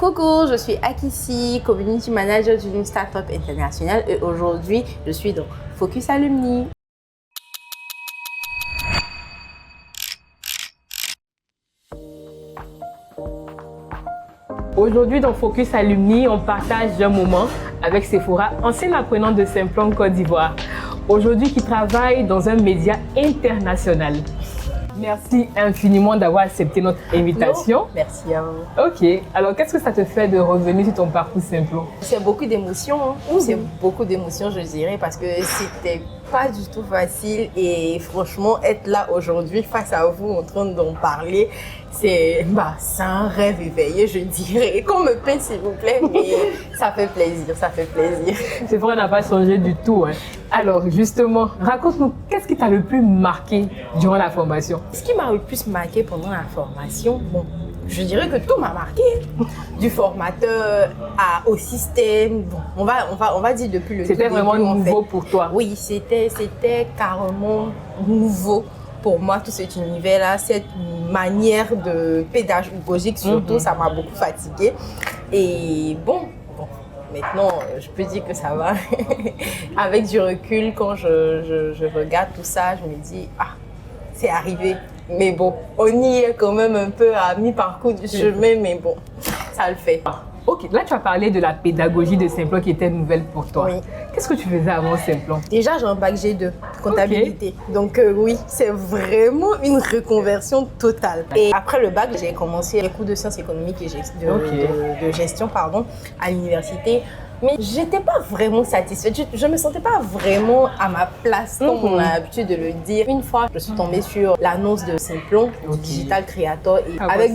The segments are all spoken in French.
Coucou, je suis Akissi, Community Manager d'une start-up internationale et aujourd'hui, je suis dans Focus Alumni. Aujourd'hui, dans Focus Alumni, on partage un moment avec Sephora, ancienne apprenante de Simplon Côte d'Ivoire, aujourd'hui qui travaille dans un média international. Merci infiniment d'avoir accepté notre invitation. Merci à vous. Ok, alors qu'est-ce que ça te fait de revenir sur ton parcours Simplon? C'est beaucoup d'émotions, c'est beaucoup d'émotions je dirais parce que c'était pas du tout facile et franchement être là aujourd'hui face à vous en train d'en parler, c'est un rêve éveillé je dirais. Qu'on me paie s'il vous plaît, mais ça fait plaisir, ça fait plaisir. C'est vrai, on n'a pas changé du tout. Hein. Alors justement, raconte-nous, qu'est-ce qui t'a le plus marqué durant la formation? Ce qui m'a le plus marqué pendant la formation, je dirais que tout m'a marqué, du formateur au système. Bon, on va dire depuis le tout début. C'était vraiment nouveau pour toi? Oui, c'était carrément nouveau pour moi, tout cet univers-là, cette manière de pédagogique surtout, ça m'a beaucoup fatiguée. Et bon, maintenant, je peux dire que ça va. Avec du recul, quand je regarde tout ça, je me dis, c'est arrivé. Mais bon, on y est quand même un peu à mi-parcours du chemin, mais bon, ça le fait. Ok, là tu as parlé de la pédagogie de Simplon qui était nouvelle pour toi. Oui. Qu'est-ce que tu faisais avant Simplon? Déjà, j'ai un bac G2, comptabilité. Okay. Donc oui, c'est vraiment une reconversion totale. Et après le bac, j'ai commencé les cours de sciences économiques et de gestion à l'université. Mais j'étais pas vraiment satisfaite, je me sentais pas vraiment à ma place, comme on a l'habitude de le dire. Une fois, je suis tombée sur l'annonce de Simplon, du Digital Creator, et avec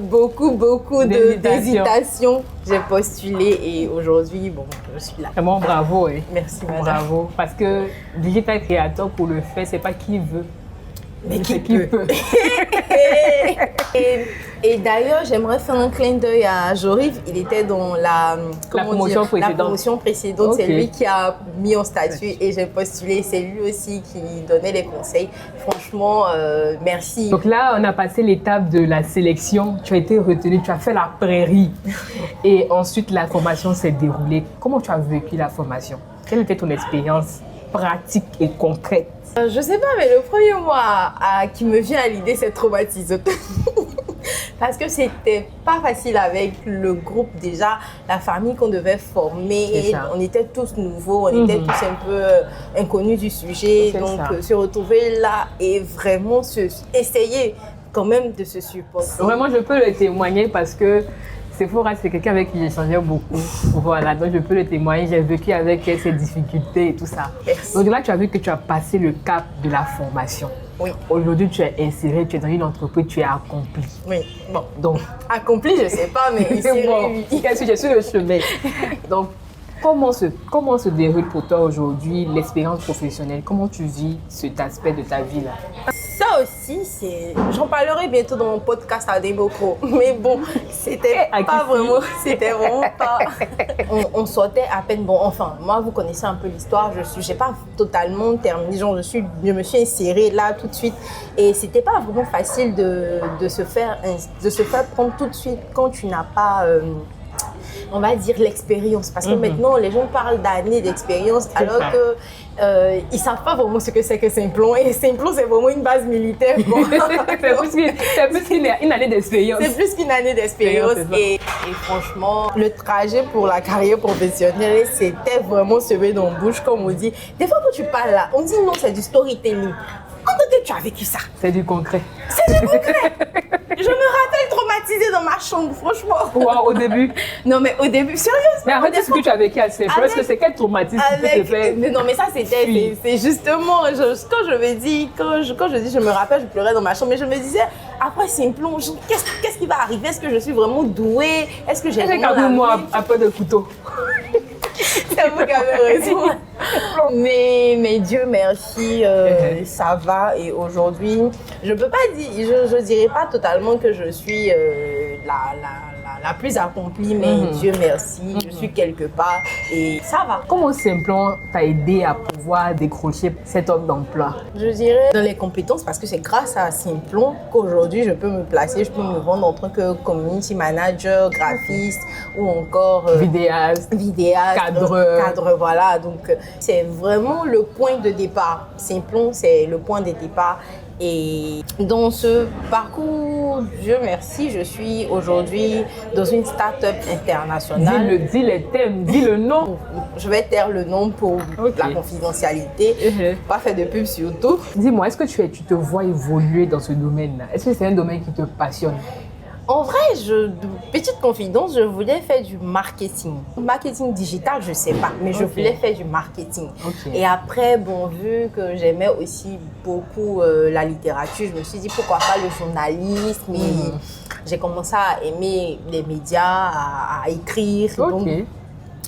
beaucoup d'hésitation, j'ai postulé et aujourd'hui, je suis là. Vraiment bravo. Merci madame. Bravo, parce que Digital Creator, pour le faire, c'est pas qui veut. Mais qui peut. Et d'ailleurs, j'aimerais faire un clin d'œil à Jorif. Il était dans la promotion précédente. Okay. C'est lui qui a mis en statut et j'ai postulé. C'est lui aussi qui donnait les conseils. Franchement, merci. Donc là, on a passé l'étape de la sélection. Tu as été retenu, tu as fait la prairie. Et ensuite, la formation s'est déroulée. Comment tu as vécu la formation? Quelle était ton expérience pratique et concrète? Je sais pas, mais le premier mois qui me vient à l'idée, c'est traumatisant. Parce que c'était pas facile avec le groupe déjà, la famille qu'on devait former. On était tous nouveaux, on était tous un peu inconnus du sujet. Donc se retrouver là et vraiment essayer quand même de se supporter. Vraiment, je peux le témoigner parce que Sephora, c'est quelqu'un avec qui j'échangeais beaucoup. Voilà, donc je peux le témoigner. J'ai vécu avec elle ses difficultés et tout ça. Merci. Donc là, tu as vu que tu as passé le cap de la formation. Oui. Aujourd'hui, tu es inséré, tu es dans une entreprise, tu es accompli. Oui. Bon. Donc, accompli, je ne sais pas, mais c'est bon. Je suis le chemin. Donc, comment se déroule pour toi aujourd'hui l'expérience professionnelle? Comment tu vis cet aspect de ta vie là? Ça aussi, j'en parlerai bientôt dans mon podcast à Débocro. Mais bon, c'était vraiment pas. On sortait à peine. Bon, enfin, moi, vous connaissez un peu l'histoire. J'ai pas totalement terminé. Genre, je me suis insérée là tout de suite. Et c'était pas vraiment facile de se faire prendre tout de suite quand tu n'as pas. On va dire l'expérience, parce que maintenant les gens parlent d'années d'expérience alors que ils savent pas vraiment ce que c'est que Simplon, et Simplon c'est vraiment une base militaire. Bon. c'est plus qu'une année d'expérience. C'est plus qu'une année d'expérience et franchement le trajet pour la carrière professionnelle c'était vraiment semé dans la bouche comme on dit. Des fois quand tu parles là, on dit non c'est du storytelling. Quand tu as vécu ça? C'est du concret. C'est du concret. Je me rappelle traumatisée dans ma chambre, franchement. Wow, au début? Non, mais au début, sérieusement. Mais arrête ce que tu as vécu à Simplon. Parce que c'est quel traumatisme qui peut te faire? Mais non, mais ça, c'est justement, quand je dis, je me rappelle, je pleurais dans ma chambre, mais je me disais, après Simplon, qu'est-ce qui va arriver? Est-ce que je suis vraiment douée? Est-ce que j'ai vraiment la vie? Moi, à peu de couteau. C'est vous qui avez raison. Mais Dieu merci, ça va. Et aujourd'hui, je peux pas dire, je dirais pas totalement que je suis la plus accomplie, mais Dieu merci, je suis quelque part et ça va. Comment Simplon t'a aidé à pouvoir décrocher cette offre d'emploi? Je dirais dans les compétences, parce que c'est grâce à Simplon qu'aujourd'hui je peux me placer, je peux me vendre en tant que community manager, graphiste ou encore vidéaste, cadre, voilà. Donc c'est vraiment le point de départ. Simplon, c'est le point de départ. Et dans ce parcours, Dieu merci, je suis aujourd'hui dans une start-up internationale. Dis les thèmes, dis le nom. Je vais taire le nom pour la confidentialité, pas faire de pub surtout. Dis-moi, est-ce que tu te vois évoluer dans ce domaine-là? Est-ce que c'est un domaine qui te passionne? En vrai, petite confidence, je voulais faire du marketing. Marketing digital, je sais pas, mais je voulais faire du marketing. Et après, bon, vu que j'aimais aussi beaucoup la littérature, je me suis dit pourquoi pas le journalisme. Et j'ai commencé à aimer les médias, à écrire. Donc,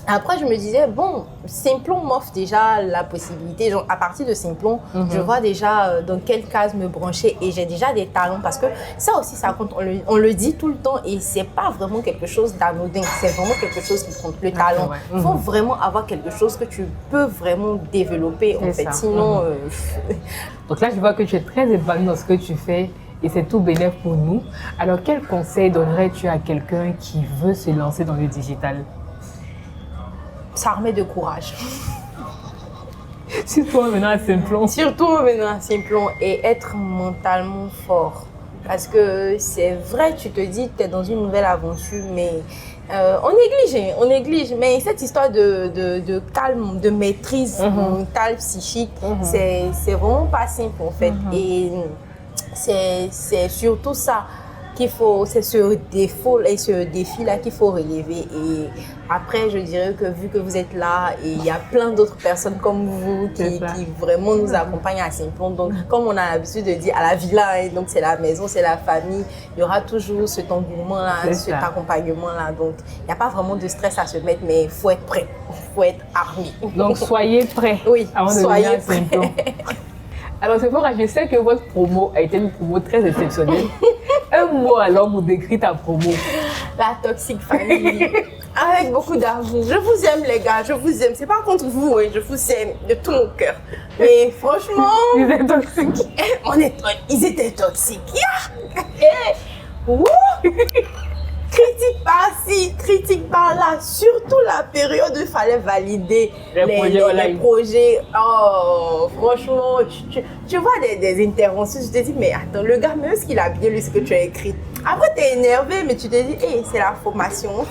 après, je me disais, bon, Simplon m'offre déjà la possibilité. Genre, à partir de Simplon, je vois déjà dans quelle case me brancher et j'ai déjà des talents parce que ça aussi, ça compte. On le dit tout le temps et c'est pas vraiment quelque chose d'anodin. C'est vraiment quelque chose qui compte, le talent. Il faut vraiment avoir quelque chose que tu peux vraiment développer en fait. Sinon. Donc là, je vois que tu es très épanouie dans ce que tu fais. Et c'est tout bénéfique pour nous. Alors, quel conseil donnerais-tu à quelqu'un qui veut se lancer dans le digital? S'armer de courage. Surtout en venant à Simplon. Surtout en venant à Simplon et être mentalement fort. Parce que c'est vrai, tu te dis que tu es dans une nouvelle aventure, mais on néglige. Mais cette histoire de calme, de maîtrise mentale, psychique, c'est vraiment pas simple en fait. Et c'est surtout ça qu'il faut, c'est ce défi-là qu'il faut relever. Et après, je dirais que vu que vous êtes là, et il y a plein d'autres personnes comme vous qui vraiment nous accompagnent à Simplon. Donc, comme on a l'habitude de dire à la villa, donc c'est la maison, c'est la famille, il y aura toujours cet engouement-là, cet accompagnement-là. Donc, il n'y a pas vraiment de stress à se mettre, mais il faut être prêt, il faut être armé. Donc, soyez prêts avant de venir à Simplon. Alors, Sephora, je sais que votre promo a été une promo très exceptionnelle. Un mot alors pour décrire ta promo. La toxic family. Avec beaucoup d'amour. Je vous aime les gars, je vous aime. C'est pas contre vous, je vous aime de tout mon cœur. Mais franchement... Ils étaient toxiques. Ils étaient toxiques. Critique par-ci, critique par-là. Surtout la période où il fallait valider les projets. Oh, franchement, tu vois des interventions, je te dis, mais attends, le gars, même est-ce qu'il a bien lu ce que tu as écrit? Après, tu es énervé, mais tu te dis, hey, c'est la formation,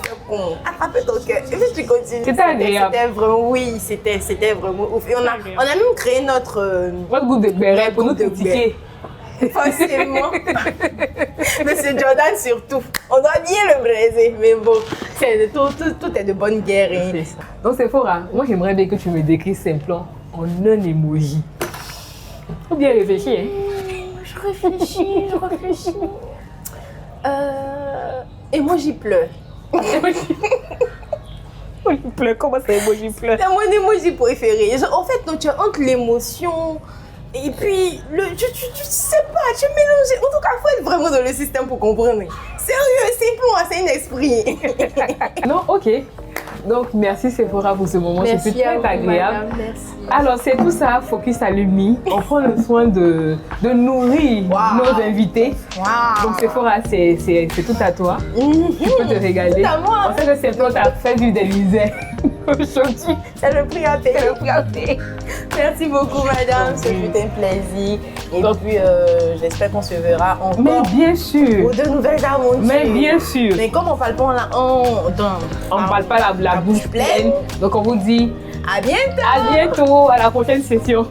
attrape ton cœur. Et puis tu continues. C'était agréable. C'était vraiment, oui, c'était vraiment ouf. Et on a même créé notre groupe de béret pour nous critiquer. Forcément. Monsieur Jordan surtout. On doit bien le braiser. Mais bon, tout est de bonne guerre. C'est ça. Donc Sephora, moi j'aimerais bien que tu me décrives Simplon en un emoji. Faut bien réfléchir. Je réfléchis. Emoji pleure. Emoji pleure, comment ça emoji pleure? C'est mon emoji préféré. En fait, donc, tu as entre l'émotion et puis, tu sais pas, tu mélanges. En tout cas, il faut être vraiment dans le système pour comprendre. Sérieux, c'est un esprit. Non, ok. Donc, merci Sephora pour ce moment, c'était très agréable. Madame, merci. Alors, c'est tout ça, Focus Alumni. On prend le soin de nourrir nos invités. Donc, Sephora, c'est tout à toi. Tu peux te régaler. Tout à moi. On sait que Simplon t'a fait du délisé aujourd'hui. C'est le prix à payer. Merci beaucoup, madame. Ce fut un plaisir. Et puis, j'espère qu'on se verra encore. Mais bien sûr. Pour de nouvelles aventures. Mais bien sûr. Mais comme on parle pas, on ne parle pas la bouche pleine. Donc, on vous dit à bientôt. À bientôt, à la prochaine session.